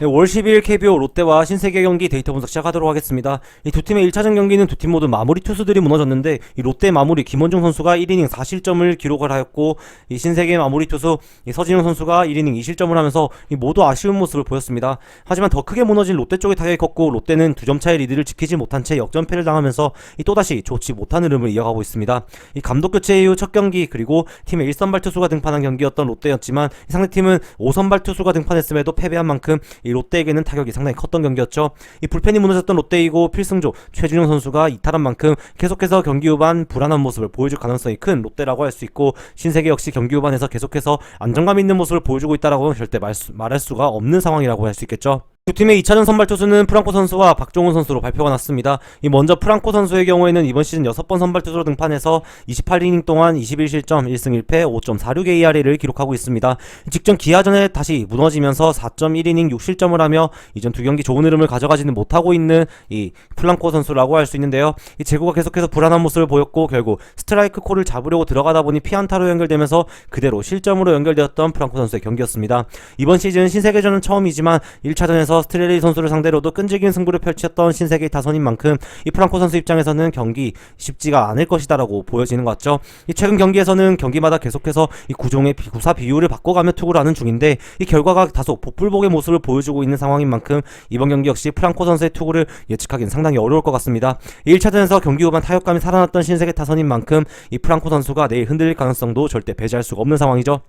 네, 월 12일 KBO 롯데와 신세계 경기 데이터 분석 시작하도록 하겠습니다. 이 두 팀의 1차전 경기는 두 팀 모두 마무리 투수들이 무너졌는데 이 롯데 마무리 김원중 선수가 1이닝 4실점을 기록을 하였고 이 신세계 마무리 투수 이 서진용 선수가 1이닝 2실점을 하면서 이 모두 아쉬운 모습을 보였습니다. 하지만 더 크게 무너진 롯데 쪽의 타격이 컸고 롯데는 2점 차의 리드를 지키지 못한 채 역전패를 당하면서 이 또다시 좋지 못한 흐름을 이어가고 있습니다. 이 감독 교체 이후 첫 경기 그리고 팀의 1선발 투수가 등판한 경기였던 롯데였지만 이 상대팀은 5선발 투수가 등판했음에도 패배한 만큼 이 롯데에게는 타격이 상당히 컸던 경기였죠. 이 불펜이 무너졌던 롯데이고 필승조 최준용 선수가 이탈한 만큼 계속해서 경기 후반 불안한 모습을 보여줄 가능성이 큰 롯데라고 할 수 있고 신세계 역시 경기 후반에서 계속해서 안정감 있는 모습을 보여주고 있다라고는 절대 말할 수가 없는 상황이라고 할 수 있겠죠. 두 팀의 2차전 선발 투수는 프랑코 선수와 박종훈 선수로 발표가 났습니다. 이 먼저 프랑코 선수의 경우에는 이번 시즌 6번 선발 투수로 등판해서 28이닝 동안 21실점 1승 1패 5.46 ERA를 기록하고 있습니다. 직전 기아전에 다시 무너지면서 4.1이닝 6실점을 하며 이전 두 경기 좋은 흐름을 가져가지는 못하고 있는 이 프랑코 선수라고 할 수 있는데요. 이 제구가 계속해서 불안한 모습을 보였고 결국 스트라이크 콜을 잡으려고 들어가다 보니 피안타로 연결되면서 그대로 실점으로 연결되었던 프랑코 선수의 경기였습니다. 이번 시즌 신세계전은 처음이지만 1차전에서 스트레리 선수를 상대로도 끈질긴 승부를 펼쳤던 신세계 타선인 만큼 이 프랑코 선수 입장에서는 경기 쉽지가 않을 것이다라고 보여지는 것 같죠. 이 최근 경기에서는 경기마다 계속해서 이 구종의 구사 비율을 바꿔가며 투구를 하는 중인데 이 결과가 다소 복불복의 모습을 보여주고 있는 상황인 만큼 이번 경기 역시 프랑코 선수의 투구를 예측하기는 상당히 어려울 것 같습니다. 1차전에서 경기 후반 타격감이 살아났던 신세계 타선인 만큼 이 프랑코 선수가 내일 흔들릴 가능성도 절대 배제할 수가 없는 상황이죠.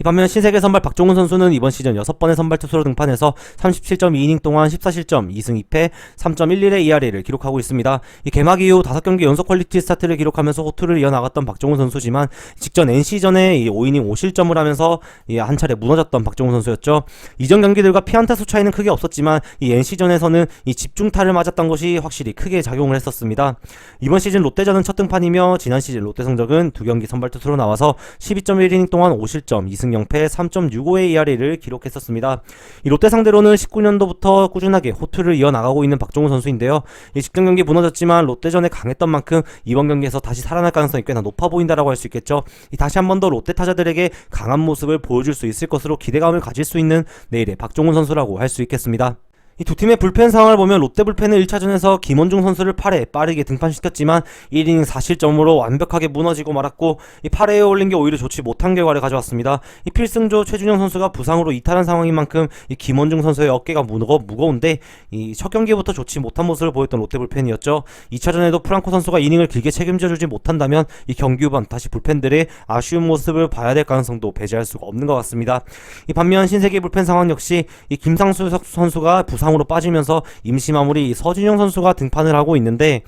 반면 신세계 선발 박종훈 선수는 이번 시즌 6번의 선발 투수로 등판해서 37.2이닝 동안 14실점 2승 2패 3.11의 ERA를 기록하고 있습니다. 이 개막 이후 5경기 연속 퀄리티 스타트를 기록하면서 호투를 이어나갔던 박종훈 선수지만 직전 NC전에 5이닝 5실점을 하면서 한 차례 무너졌던 박종훈 선수였죠. 이전 경기들과 피안타 수 차이는 크게 없었지만 이 NC전에서는 이 집중타를 맞았던 것이 확실히 크게 작용을 했었습니다. 이번 시즌 롯데전은 첫 등판이며 지난 시즌 롯데 성적은 2경기 선발 투수로 나와서 12.1이닝 동안 5실점 2승 0패 3.65의 ERA를 기록했었습니다. 이 롯데 상대로는 19년도부터 꾸준하게 호투를 이어나가고 있는 박종훈 선수인데요. 이 직전 경기 무너졌지만 롯데전에 강했던 만큼 이번 경기에서 다시 살아날 가능성이 꽤나 높아 보인다라고 할 수 있겠죠. 다시 한 번 더 롯데 타자들에게 강한 모습을 보여줄 수 있을 것으로 기대감을 가질 수 있는 내일의 박종훈 선수라고 할 수 있겠습니다. 이 두 팀의 불펜 상황을 보면 롯데 불펜은 1차전에서 김원중 선수를 8회 빠르게 등판시켰지만 1이닝 4실점으로 완벽하게 무너지고 말았고 이 8회에 올린 게 오히려 좋지 못한 결과를 가져왔습니다. 이 필승조 최준영 선수가 부상으로 이탈한 상황인 만큼 이 김원중 선수의 어깨가 무거운데 이 첫 경기부터 좋지 못한 모습을 보였던 롯데 불펜이었죠. 2차전에도 프랑코 선수가 이닝을 길게 책임져주지 못한다면 이 경기 후반 다시 불펜들의 아쉬운 모습을 봐야 될 가능성도 배제할 수가 없는 것 같습니다. 이 반면 신세계 불펜 상황 역시 이 김상수 선수가 부상으로 빠지면서 임시 마무리 서진용 선수가 등판을 하고 있는데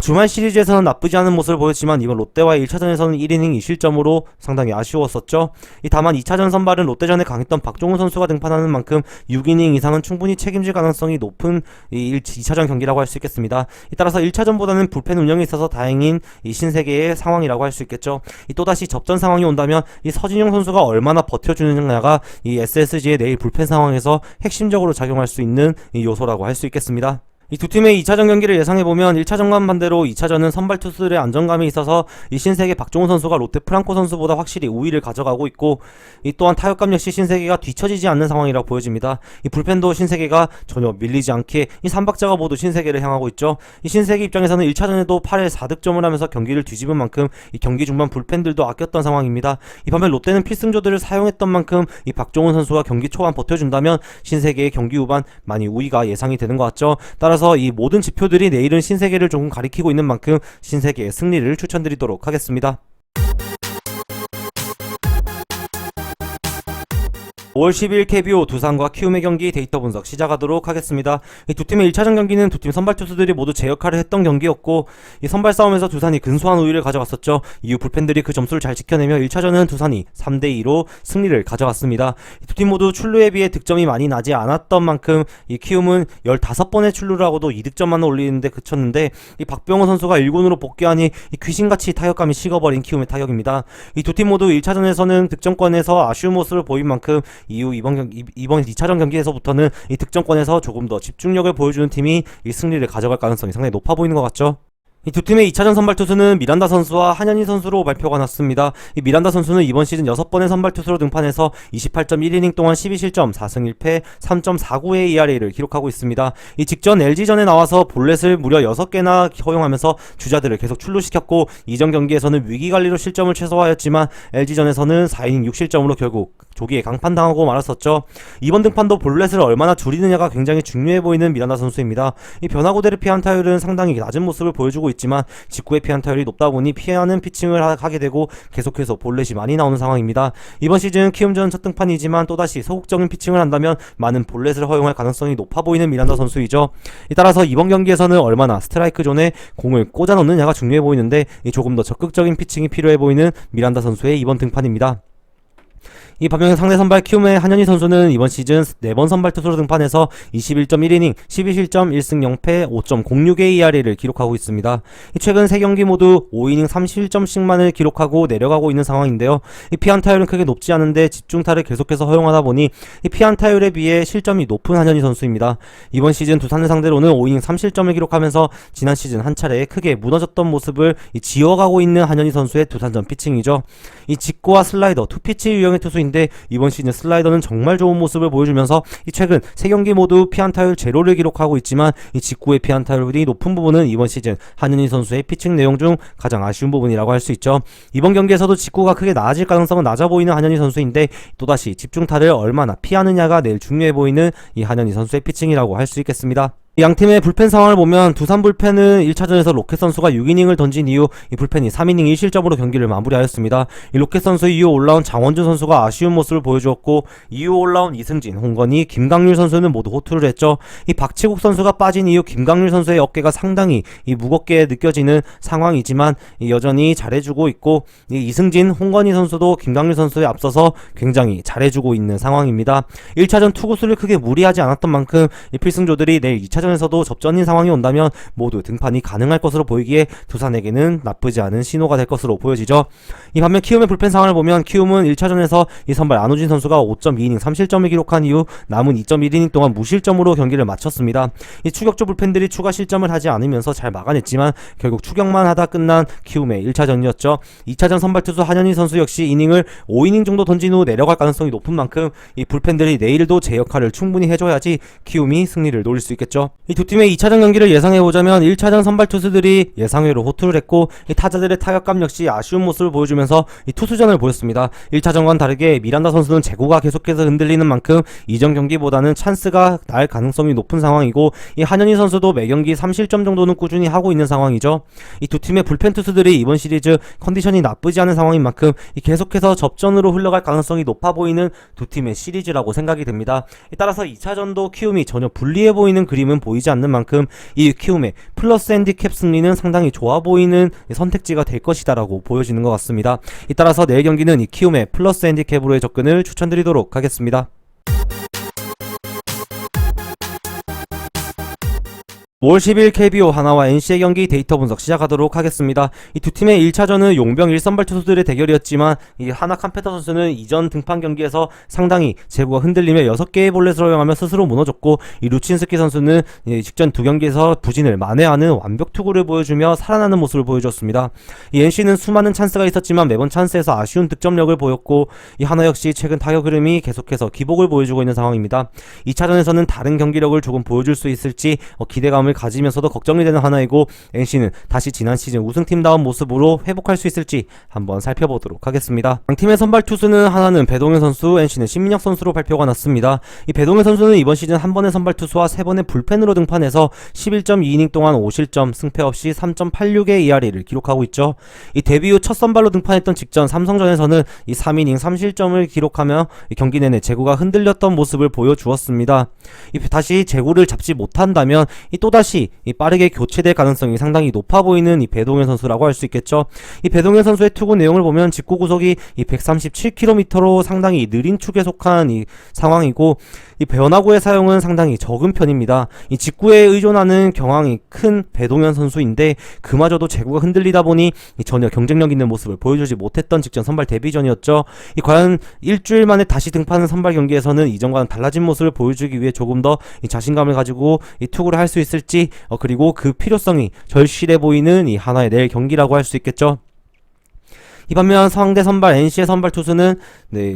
주말 시리즈에서는 나쁘지 않은 모습을 보였지만 이번 롯데와의 1차전에서는 1이닝 2실점으로 상당히 아쉬웠었죠. 다만 2차전 선발은 롯데전에 강했던 박종훈 선수가 등판하는 만큼 6이닝 이상은 충분히 책임질 가능성이 높은 2차전 경기라고 할 수 있겠습니다. 따라서 1차전보다는 불펜 운영에 있어서 다행인 이 신세계의 상황이라고 할 수 있겠죠. 또다시 접전 상황이 온다면 이 서진용 선수가 얼마나 버텨주느냐가 이 SSG의 내일 불펜 상황에서 핵심적으로 작용할 수 있는 이 요소라고 할 수 있겠습니다. 이 두 팀의 2차전 경기를 예상해보면 1차전과는 반대로 2차전은 선발 투수들의 안정감이 있어서 이 신세계 박종훈 선수가 롯데 프랑코 선수보다 확실히 우위를 가져가고 있고 이 또한 타격감 역시 신세계가 뒤처지지 않는 상황이라고 보여집니다. 이 불펜도 신세계가 전혀 밀리지 않게 이 3박자가 모두 신세계를 향하고 있죠. 이 신세계 입장에서는 1차전에도 8회 4득점을 하면서 경기를 뒤집은 만큼 이 경기 중반 불펜들도 아꼈던 상황입니다. 이 반면 롯데는 필승조들을 사용했던 만큼 이 박종훈 선수가 경기 초반 버텨준다면 신세계의 경기 후반 많이 우위가 예상이 되는 것 같죠. 따라서 이 모든 지표들이 내일은 신세계를 조금 가리키고 있는 만큼 신세계의 승리를 추천드리도록 하겠습니다. 5월 10일 KBO 두산과 키움의 경기 데이터 분석 시작하도록 하겠습니다. 이 두 팀의 1차전 경기는 두 팀 선발 투수들이 모두 제 역할을 했던 경기였고 이 선발 싸움에서 두산이 근소한 우위를 가져갔었죠. 이후 불펜들이 그 점수를 잘 지켜내며 1차전은 두산이 3대2로 승리를 가져갔습니다. 두 팀 모두 출루에 비해 득점이 많이 나지 않았던 만큼 이 키움은 15번의 출루를 하고도 2득점만 올리는데 그쳤는데 이 박병호 선수가 1군으로 복귀하니 이 귀신같이 타격감이 식어버린 키움의 타격입니다. 이 두 팀 모두 1차전에서는 득점권에서 아쉬운 모습을 보인 만큼 이후 이번 2차전 경기에서부터는 이 득점권에서 조금 더 집중력을 보여주는 팀이 이 승리를 가져갈 가능성이 상당히 높아 보이는 것 같죠. 이 두 팀의 2차전 선발 투수는 미란다 선수와 한현희 선수로 발표가 났습니다. 이 미란다 선수는 이번 시즌 6번의 선발 투수로 등판해서 28.1이닝 동안 12실점, 4승 1패, 3.49의 ERA를 기록하고 있습니다. 이 직전 LG전에 나와서 볼넷을 무려 6개나 허용하면서 주자들을 계속 출루시켰고, 이전 경기에서는 위기관리로 실점을 최소화하였지만 LG전에서는 4이닝 6실점으로 결국 조기에 강판당하고 말았었죠. 이번 등판도 볼넷을 얼마나 줄이느냐가 굉장히 중요해 보이는 미란다 선수입니다. 이 변화구대를 피한 타율은 상당히 낮은 모습을 보여주고 있지만 직구의 피한 타율이 높다 보니 피하는 피칭을 하게 되고 계속해서 볼넷이 많이 나오는 상황입니다. 이번 시즌 키움전 첫 등판이지만 또다시 소극적인 피칭을 한다면 많은 볼넷을 허용할 가능성이 높아 보이는 미란다 선수이죠. 따라서 이번 경기에서는 얼마나 스트라이크 존에 공을 꽂아 넣느냐가 중요해 보이는데, 조금 더 적극적인 피칭이 필요해 보이는 미란다 선수의 이번 등판입니다. 이 반면 상대 선발 키움의 한현희 선수는 이번 시즌 4번 선발 투수로 등판해서 21.1이닝, 12실점, 1승 0패, 5.06의 ERA를 기록하고 있습니다. 최근 3경기 모두 5이닝 30실점씩만을 기록하고 내려가고 있는 상황인데요. 이 피안 타율은 크게 높지 않은데 집중타를 계속해서 허용하다 보니 이 피안 타율에 비해 실점이 높은 한현희 선수입니다. 이번 시즌 두산을 상대로는 5이닝 3실점을 기록하면서 지난 시즌 한 차례 크게 무너졌던 모습을 지워가고 있는 한현희 선수의 두산전 피칭이죠. 이 직구와 슬라이더, 투피치 유형의 투수인데 이번 시즌 슬라이더는 정말 좋은 모습을 보여주면서 최근 3경기 모두 피안타율 제로를 기록하고 있지만 이 직구의 피안타율이 높은 부분은 이번 시즌 한현희 선수의 피칭 내용 중 가장 아쉬운 부분이라고 할 수 있죠. 이번 경기에서도 직구가 크게 나아질 가능성은 낮아 보이는 한현희 선수인데 또다시 집중타를 얼마나 피하느냐가 내일 중요해 보이는 이 한현희 선수의 피칭이라고 할 수 있겠습니다. 양팀의 불펜 상황을 보면 두산 불펜은 1차전에서 로켓 선수가 6이닝을 던진 이후 이 불펜이 3이닝 1실점으로 경기를 마무리하였습니다. 이 로켓 선수 이후 올라온 장원준 선수가 아쉬운 모습을 보여주었고, 이후 올라온 이승진, 홍건희, 김강률 선수는 모두 호투를 했죠. 이 박치국 선수가 빠진 이후 김강률 선수의 어깨가 상당히 무겁게 느껴지는 상황이지만 여전히 잘해주고 있고, 이 이승진, 홍건희 선수도 김강률 선수에 앞서서 굉장히 잘해주고 있는 상황입니다. 1차전 투구수를 크게 무리하지 않았던 만큼 이 필승조들이 내일 2차전 에서도 접전인 상황이 온다면 모두 등판이 가능할 것으로 보이기에 두산에게는 나쁘지 않은 신호가 될 것으로 보여지죠. 이 반면 키움의 불펜 상황을 보면 키움은 1차전에서 이 선발 안우진 선수가 5.2이닝 3실점을 기록한 이후 남은 2.1이닝 동안 무실점으로 경기를 마쳤습니다. 이 추격조 불펜들이 추가 실점을 하지 않으면서 잘 막아냈지만 결국 추격만 하다 끝난 키움의 1차전이었죠. 2차전 선발 투수 한현희 선수 역시 이닝을 5이닝 정도 던진 후 내려갈 가능성이 높은 만큼 이 불펜들이 내일도 제 역할을 충분히 해줘야지 키움이 승리를 노릴 수 있겠죠. 이 두 팀의 2차전 경기를 예상해보자면 1차전 선발 투수들이 예상외로 호투를 했고, 이 타자들의 타격감 역시 아쉬운 모습을 보여주면서 이 투수전을 보였습니다. 1차전과는 다르게 미란다 선수는 제구가 계속해서 흔들리는 만큼 이전 경기보다는 찬스가 날 가능성이 높은 상황이고, 이 한현희 선수도 매경기 3실점 정도는 꾸준히 하고 있는 상황이죠. 이 두 팀의 불펜 투수들이 이번 시리즈 컨디션이 나쁘지 않은 상황인 만큼 계속해서 접전으로 흘러갈 가능성이 높아 보이는 두 팀의 시리즈라고 생각이 됩니다. 따라서 2차전도 키움이 전혀 불리해 보이는 그림은 보이지 않는 만큼 이 키움의 플러스 핸디캡 승리는 상당히 좋아 보이는 선택지가 될 것이다라고 보여지는 것 같습니다. 따라서 내일 경기는 이 키움의 플러스 핸디캡으로의 접근을 추천드리도록 하겠습니다. 올 10일 KBO 하나와 NC의 경기 데이터 분석 시작하도록 하겠습니다. 이 두 팀의 1차전은 용병 1선발 투수들의 대결이었지만 이 하나 칸페터 선수는 이전 등판 경기에서 상당히 제구가 흔들리며 6개의 볼넷을 허용하며 스스로 무너졌고, 이 루친스키 선수는 직전 두 경기에서 부진을 만회하는 완벽 투구를 보여주며 살아나는 모습을 보여줬습니다. 이 NC는 수많은 찬스가 있었지만 매번 찬스에서 아쉬운 득점력을 보였고, 이 하나 역시 최근 타격 흐름이 계속해서 기복을 보여주고 있는 상황입니다. 2차전에서는 다른 경기력을 조금 보여줄 수 있을지 기대감을 가지면서도 걱정이 되는 하나이고, NC는 다시 지난 시즌 우승팀다운 모습으로 회복할 수 있을지 한번 살펴보도록 하겠습니다. 양팀의 선발 투수는 하나는 배동현 선수, NC는 신민혁 선수로 발표가 났습니다. 이 배동현 선수는 이번 시즌 한 번의 선발 투수와 3번의 불펜으로 등판해서 11.2이닝 동안 5실점, 승패 없이 3.86의 ERA를 기록하고 있죠. 이 데뷔 후 첫 선발로 등판했던 직전 삼성전에서는 이 3이닝 3실점을 기록하며 경기 내내 제구가 흔들렸던 모습을 보여주었습니다. 다시 제구를 잡지 못한다면 또다시 빠르게 교체될 가능성이 상당히 높아 보이는 이 배동현 선수라고 할 수 있겠죠. 이 배동현 선수의 투구 내용을 보면 직구 구속이 137km로 상당히 느린 축에 속한 이 상황이고, 이 변화구의 사용은 상당히 적은 편입니다. 이 직구에 의존하는 경향이 큰 배동현 선수인데 그마저도 제구가 흔들리다 보니 전혀 경쟁력 있는 모습을 보여주지 못했던 직전 선발 데뷔전이었죠. 과연 일주일 만에 다시 등판한 선발 경기에서는 이전과는 달라진 모습을 보여주기 위해 조금 더 자신감을 가지고 투구를 할 수 있을지 있을지 그리고 그 필요성이 절실해 보이는 이 하나의 내일 경기라고 할 수 있겠죠. 이 반면 상대 선발 NC의 선발 투수는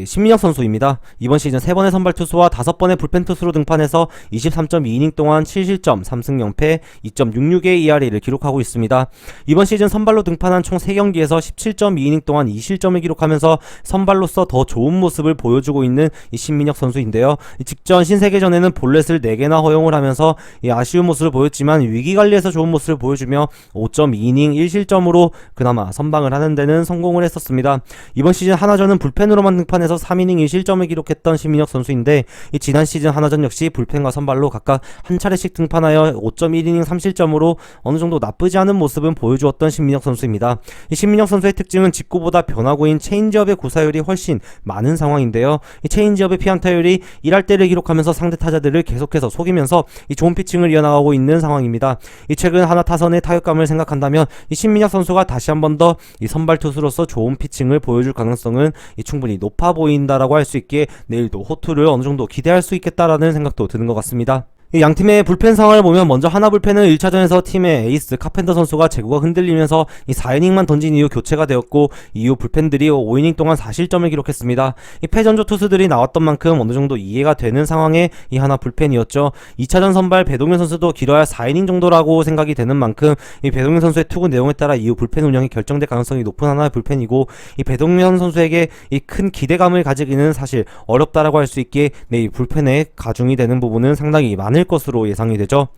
신민혁 선수입니다. 이번 시즌 3번의 선발 투수와 5번의 불펜 투수로 등판해서 23.2이닝 동안 7실점, 3승 0패, 2.66의 ERA를 기록하고 있습니다. 이번 시즌 선발로 등판한 총 3경기에서 17.2이닝 동안 2실점을 기록하면서 선발로서 더 좋은 모습을 보여주고 있는 이 신민혁 선수인데요. 직전 신세계전에는 볼넷을 4개나 허용을 하면서 아쉬운 모습을 보였지만 위기관리에서 좋은 모습을 보여주며 5.2이닝 1실점으로 그나마 선방을 하는 데는 성공을 했었습니다. 이번 시즌 하나전은 불펜으로만 등판해서 3이닝 1실점을 기록했던 신민혁 선수인데 지난 시즌 하나전 역시 불펜과 선발로 각각 한 차례씩 등판하여 5.1이닝 3실점으로 어느 정도 나쁘지 않은 모습은 보여주었던 신민혁 선수입니다. 이 신민혁 선수의 특징은 직구보다 변화구인 체인지업의 구사율이 훨씬 많은 상황인데요. 이 체인지업의 피안타율이 1할대를 기록하면서 상대 타자들을 계속해서 속이면서 이 좋은 피칭을 이어나가고 있는 상황입니다. 이 최근 하나 타선의 타격감을 생각한다면 이 신민혁 선수가 다시 한 번 더 이 선발 투수로서 좋은 피칭을 보여줄 가능성은 충분히 높아 보인다라고 할 수 있기에 내일도 호투를 어느 정도 기대할 수 있겠다라는 생각도 드는 것 같습니다. 양 팀의 불펜 상황을 보면 먼저 하나 불펜은 1차전에서 팀의 에이스 카펜터 선수가 제구가 흔들리면서 이 4이닝만 던진 이후 교체가 되었고 이후 불펜들이 5이닝 동안 4실점을 기록했습니다. 이 패전조 투수들이 나왔던 만큼 어느 정도 이해가 되는 상황의 이 하나 불펜이었죠. 2차전 선발 배동현 선수도 길어야 4이닝 정도라고 생각이 되는 만큼 이 배동현 선수의 투구 내용에 따라 이후 불펜 운영이 결정될 가능성이 높은 하나의 불펜이고 이 배동현 선수에게 이 큰 기대감을 가지기는 사실 어렵다라고 할 수 있기에 이 불펜에 가중이 되는 부분은 상당히 많을 것으로 예상이 되죠.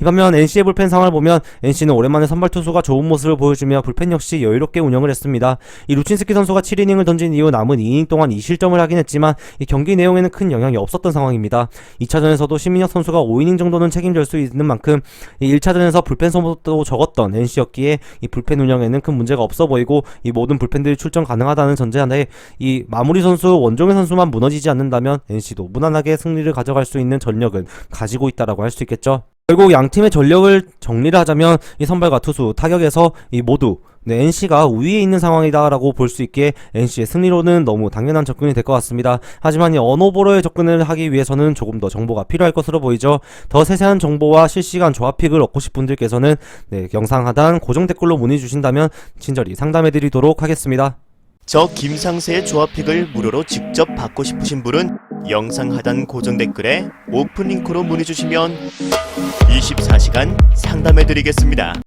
이 반면 NC의 불펜 상황을 보면 NC는 오랜만에 선발 투수가 좋은 모습을 보여주며 불펜 역시 여유롭게 운영을 했습니다. 이 루친스키 선수가 7이닝을 던진 이후 남은 2이닝 동안 2실점을 하긴 했지만 이 경기 내용에는 큰 영향이 없었던 상황입니다. 2차전에서도 신민혁 선수가 5이닝 정도는 책임질 수 있는 만큼 이 1차전에서 불펜 소모도 적었던 NC였기에 이 불펜 운영에는 큰 문제가 없어 보이고 이 모든 불펜들이 출전 가능하다는 전제하에 이 마무리 선수 원종현 선수만 무너지지 않는다면 NC도 무난하게 승리를 가져갈 수 있는 전력은 가지고 있다라고 할 수 있겠죠. 결국 양 팀의 전력을 정리를 하자면 이 선발과 투수 타격에서 이 모두 NC가 우위에 있는 상황이다라고 볼 수 있게 NC의 승리로는 너무 당연한 접근이 될 것 같습니다. 하지만 이 언오버로의 접근을 하기 위해서는 조금 더 정보가 필요할 것으로 보이죠. 더 세세한 정보와 실시간 조합픽을 얻고 싶은 분들께서는 영상 하단 고정 댓글로 문의 주신다면 친절히 상담해 드리도록 하겠습니다. 저 김상세의 조합픽을 무료로 직접 받고 싶으신 분은 영상 하단 고정 댓글에 오픈 링크로 문의 주시면 24시간 상담해 드리겠습니다.